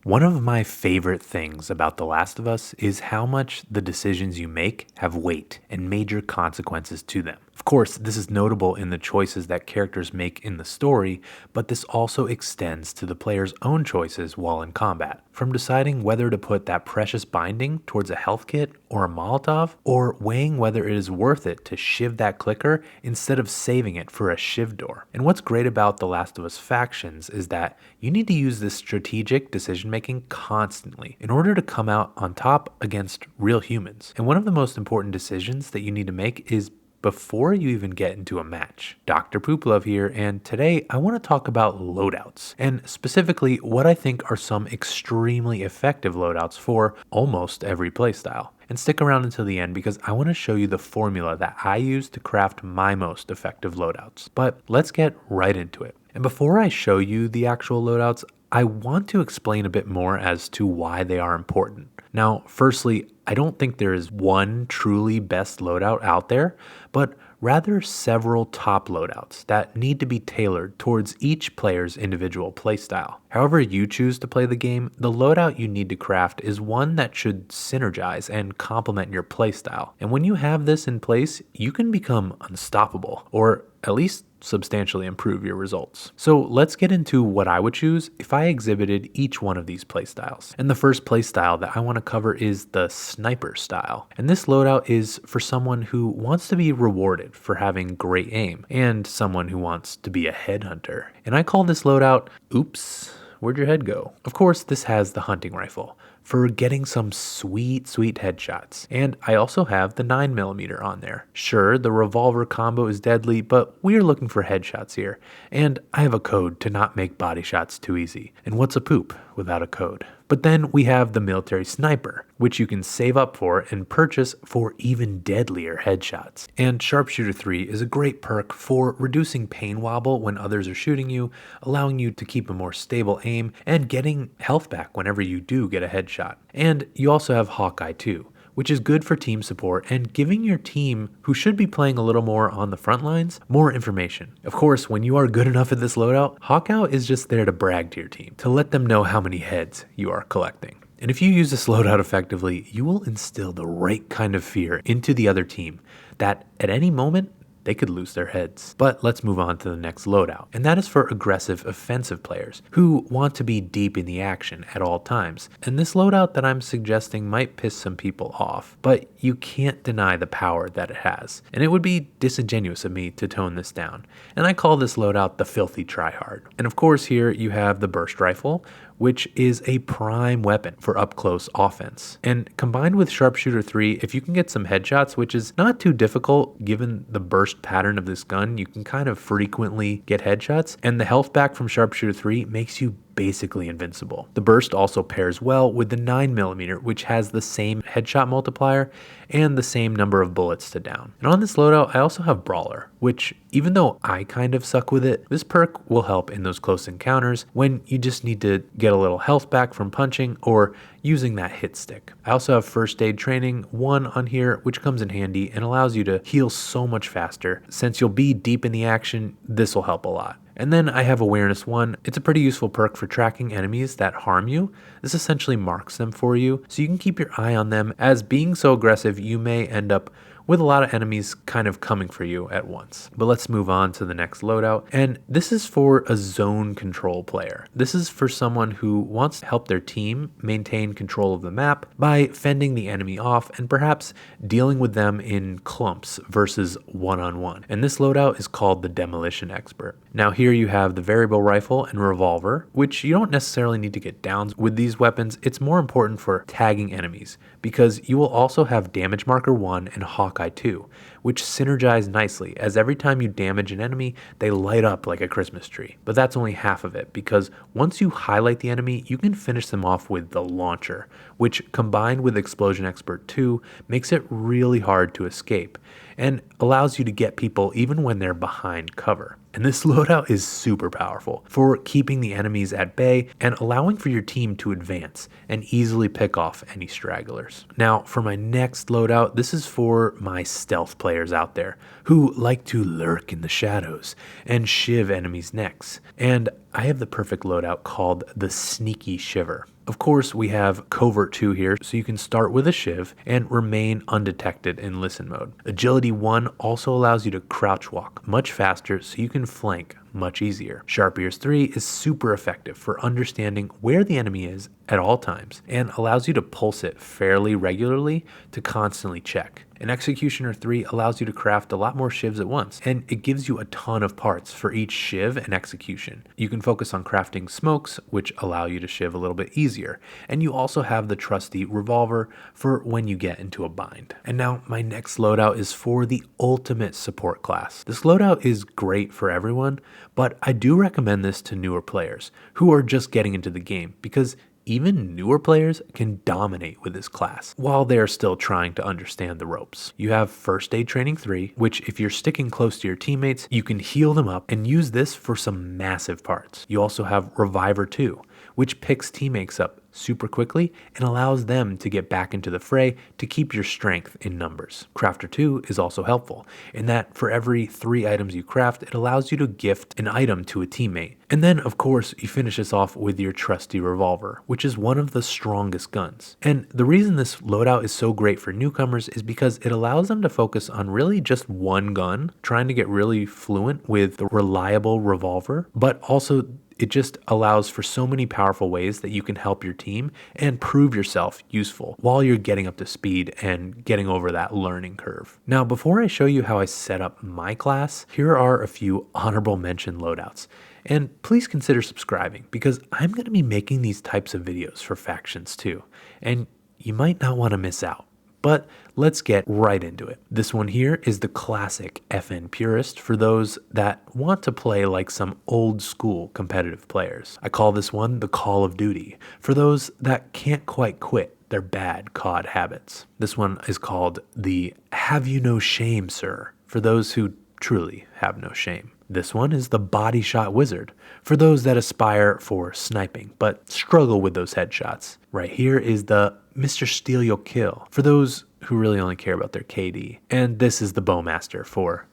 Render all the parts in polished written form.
One of my favorite things about The Last of Us is how much the decisions you make have weight and major consequences to them. Of course, this is notable in the choices that characters make in the story, but this also extends to the player's own choices while in combat. From deciding whether to put that precious binding towards a health kit or a Molotov, or weighing whether it is worth it to shiv that clicker instead of saving it for a shiv door. And what's great about The Last of Us factions is that you need to use this strategic decision making constantly in order to come out on top against real humans. And one of the most important decisions that you need to make is before you even get into a match. Dr. Pooplove here, and today I want to talk about loadouts, and specifically what I think are some extremely effective loadouts for almost every playstyle. And stick around until the end because I want to show you the formula that I use to craft my most effective loadouts. But let's get right into it. And before I show you the actual loadouts, I want to explain a bit more as to why they are important. Now, firstly, I don't think there is one truly best loadout out there, but rather several top loadouts that need to be tailored towards each player's individual playstyle. However you choose to play the game, the loadout you need to craft is one that should synergize and complement your playstyle. And when you have this in place, you can become unstoppable, or at least substantially improve your results. So let's get into what I would choose if I exhibited each one of these playstyles. And the first playstyle that I want to cover is the sniper style. And this loadout is for someone who wants to be rewarded for having great aim and someone who wants to be a headhunter. And I call this loadout, oops, where'd your head go? Of course, this has the hunting rifle for getting some sweet headshots. And I also have the 9mm on there. Sure, the revolver combo is deadly, but we are looking for headshots here. And I have a code to not make body shots too easy. And what's a poop without a code? But then we have the military sniper, which you can save up for and purchase for even deadlier headshots. And Sharpshooter 3 is a great perk for reducing pain wobble when others are shooting you, allowing you to keep a more stable aim, and getting health back whenever you do get a headshot. And you also have Hawkeye 2, which is good for team support and giving your team, who should be playing a little more on the front lines, more information. Of course, when you are good enough at this loadout, Hawkeye is just there to brag to your team, to let them know how many heads you are collecting. And if you use this loadout effectively, you will instill the right kind of fear into the other team that at any moment, they could lose their heads. But let's move on to the next loadout, and that is for aggressive offensive players who want to be deep in the action at all times. And this loadout that I'm suggesting might piss some people off, but you can't deny the power that it has. And it would be disingenuous of me to tone this down. And I call this loadout the filthy tryhard. And of course here you have the burst rifle, which is a prime weapon for up-close offense. And combined with Sharpshooter 3, if you can get some headshots, which is not too difficult given the burst pattern of this gun, you can kind of frequently get headshots, and the health back from Sharpshooter 3 makes you basically invincible. The burst also pairs well with the 9mm, which has the same headshot multiplier and the same number of bullets to down. And on this loadout, I also have Brawler, which even though I kind of suck with it, this perk will help in those close encounters when you just need to get a little health back from punching or using that hit stick. I also have First Aid Training 1 on here, which comes in handy and allows you to heal so much faster. Since you'll be deep in the action, this will help a lot. And then I have Awareness 1. It's a pretty useful perk for tracking enemies that harm you. This essentially marks them for you, so you can keep your eye on them, as being so aggressive, you may end up with a lot of enemies kind of coming for you at once. But let's move on to the next loadout, and this is for a zone control player. This is for someone who wants to help their team maintain control of the map by fending the enemy off and perhaps dealing with them in clumps versus one-on-one. And this loadout is called the Demolition Expert. Now here you have the variable rifle and revolver, which you don't necessarily need to get downs with these weapons. It's more important for tagging enemies, because you will also have Damage Marker 1 and Hawkeye 2, which synergize nicely, as every time you damage an enemy, they light up like a Christmas tree. But that's only half of it, because once you highlight the enemy, you can finish them off with the launcher, which combined with Explosion Expert 2 makes it really hard to escape and allows you to get people even when they're behind cover. And this loadout is super powerful for keeping the enemies at bay and allowing for your team to advance and easily pick off any stragglers. Now, for my next loadout, this is for my stealth players out there who like to lurk in the shadows and shiv enemies' necks. And I have the perfect loadout called the Sneaky Shiver. Of course, we have Covert 2 here, so you can start with a shiv and remain undetected in listen mode. Agility 1 also allows you to crouch walk much faster so you can flank much easier. Sharp Ears 3 is super effective for understanding where the enemy is at all times and allows you to pulse it fairly regularly to constantly check. And Executioner 3 allows you to craft a lot more shivs at once, and it gives you a ton of parts for each shiv and execution. You can focus on crafting smokes, which allow you to shiv a little bit easier, and you also have the trusty revolver for when you get into a bind. And now my next loadout is for the ultimate support class. This loadout is great for everyone, but I do recommend this to newer players who are just getting into the game, because even newer players can dominate with this class while they are still trying to understand the ropes. You have First Aid Training 3, which if you're sticking close to your teammates, you can heal them up and use this for some massive parts. You also have Reviver 2, which picks teammates up super quickly and allows them to get back into the fray to keep your strength in numbers. Crafter 2 is also helpful in that for every 3 items you craft, it allows you to gift an item to a teammate. And then, of course, you finish this off with your trusty revolver, which is one of the strongest guns. And the reason this loadout is so great for newcomers is because it allows them to focus on really just one gun, trying to get really fluent with the reliable revolver, but also it just allows for so many powerful ways that you can help your team and prove yourself useful while you're getting up to speed and getting over that learning curve. Now, before I show you how I set up my class, here are a few honorable mention loadouts. And please consider subscribing because I'm going to be making these types of videos for factions too, and you might not want to miss out. But let's get right into it. This one here is the classic FN Purist for those that want to play like some old school competitive players. I call this one the Call of Duty for those that can't quite quit their bad COD habits. This one is called the Have You No Shame, Sir, for those who truly have no shame. This one is the Body Shot Wizard for those that aspire for sniping but struggle with those headshots. Right here is the Mr. Steal Your Kill for those who really only care about their KD. And this is the Bowmaster for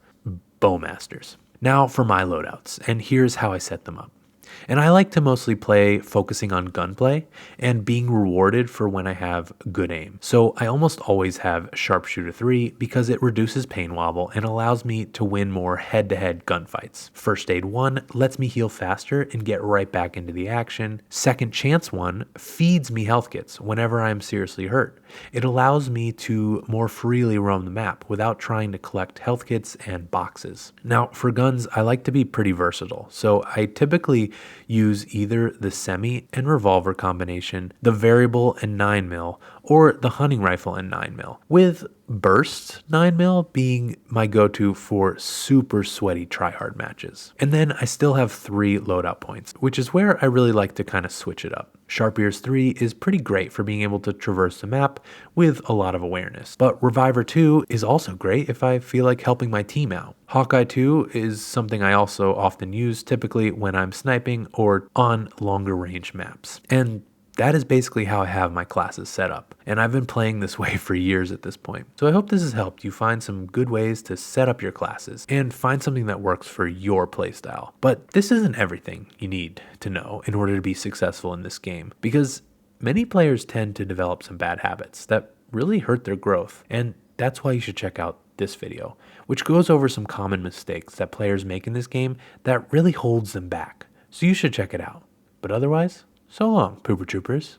Bowmasters. Now for my loadouts, and here's how I set them up. And I like to mostly play focusing on gunplay and being rewarded for when I have good aim. So I almost always have Sharpshooter 3 because it reduces pain wobble and allows me to win more head-to-head gunfights. First Aid 1 lets me heal faster and get right back into the action. Second Chance 1 feeds me health kits whenever I'm seriously hurt. It allows me to more freely roam the map without trying to collect health kits and boxes. Now for guns, I like to be pretty versatile, so I typically use either the semi and revolver combination, the variable and 9mm, or the hunting rifle and 9mm, with burst 9mm being my go-to for super sweaty tryhard matches. And then I still have 3 loadout points, which is where I really like to kind of switch it up. Sharp Ears 3 is pretty great for being able to traverse the map with a lot of awareness, but Reviver 2 is also great if I feel like helping my team out. Hawkeye 2 is something I also often use, typically when I'm sniping or on longer range maps. And that is basically how I have my classes set up, and I've been playing this way for years at this point. So I hope this has helped you find some good ways to set up your classes and find something that works for your playstyle. But this isn't everything you need to know in order to be successful in this game, because many players tend to develop some bad habits that really hurt their growth, and that's why you should check out this video, which goes over some common mistakes that players make in this game that really holds them back. So you should check it out. But otherwise, so long, Pooper Troopers.